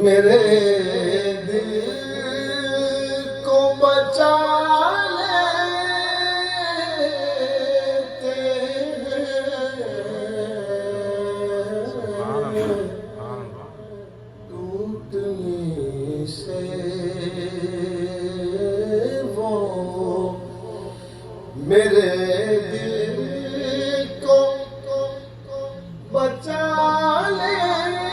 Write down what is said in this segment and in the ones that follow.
میرے دل کو بچا لیتے ہیں ٹوٹنے سے وہ میرے دل کو بچا لیتے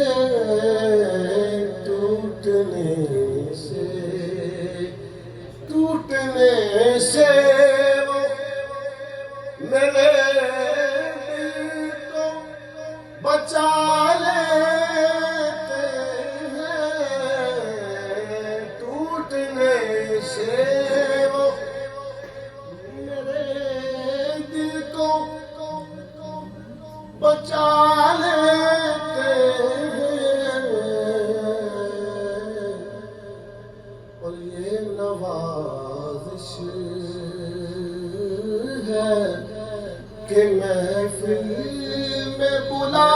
ہیں ٹوٹنے سے وہ میرے دل کو بچا لیتے ہیں ٹوٹنے سے وہ میرے دل کو بچا لیتے ہیں اور یہ نوازش ہے کہ محفل میں بلا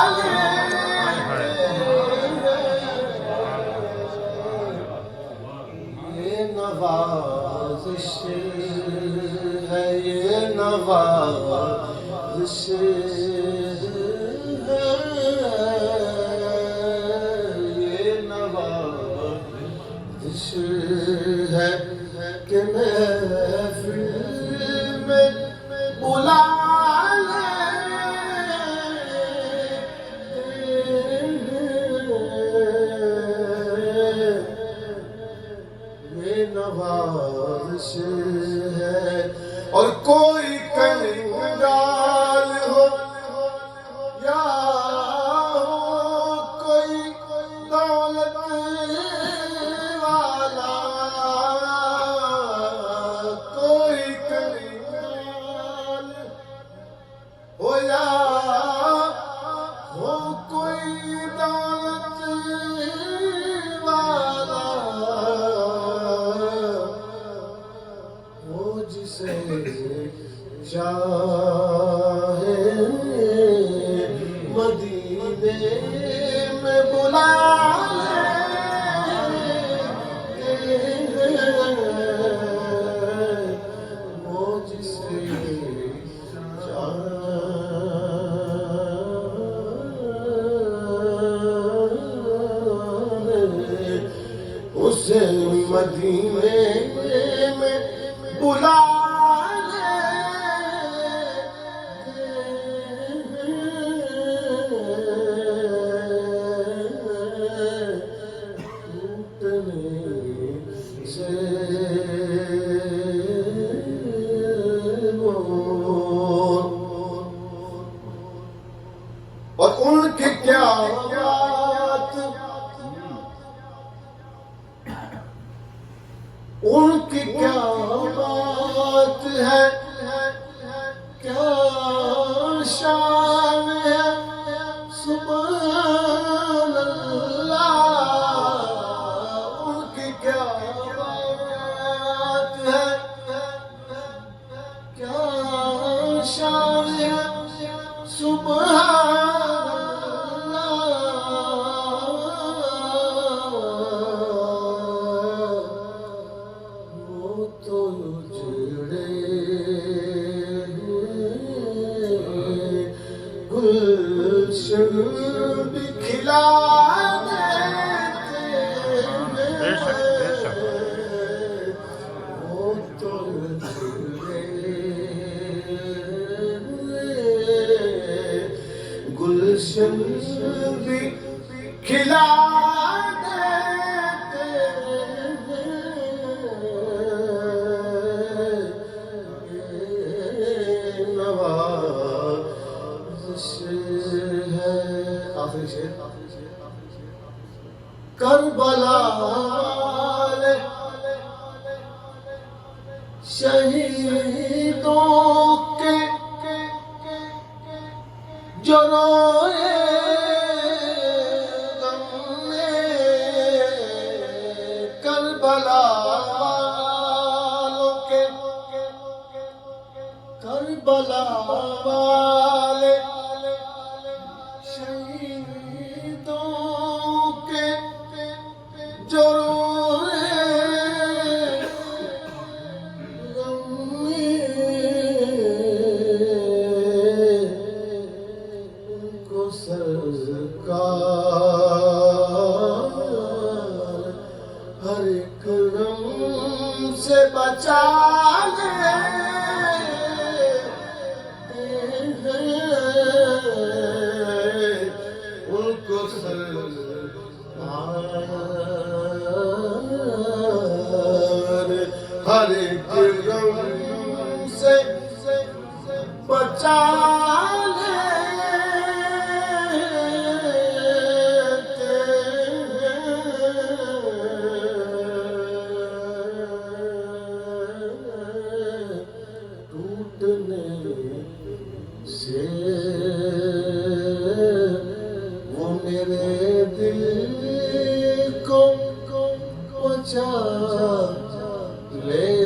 لیتے ہیں یہ نوازش ہے یہ نوازش ہے یہ نوازش ہے کہ محفل میں بلا یہ نوازش ہے اور کوئی کنگال ہو یا ہو کوئی دولت والا کوئی کنگال ہو یا ہو کوئی دولت والا وہ جسے چاہے مدینے میں بلا لیتے ہیں وہ جسے چاہے اسے مدینے میں بلا اور ان کی کیا بات ان کی کیا بات ہے کیا شان ہے سبحان اللہ ان کی کیا بات ہے کیا شان ہے سبحان گلشن بھی کھلا دیتے ہیں وہ تو گلشن بھی کھلا دیتے ہیں نوازش ہے آخری شعر کربلا والے شہیدوں کے جو روئے غم میں کربلا والوں کے کربلا والے شہیدوں کے جو روئے غم میں ان کو سرکار ہر ایک غم سے بچا لے ان کو سرکار ہر ایک غم سے بچا ٹوٹنے سے وہ میرے دل کو بچا لے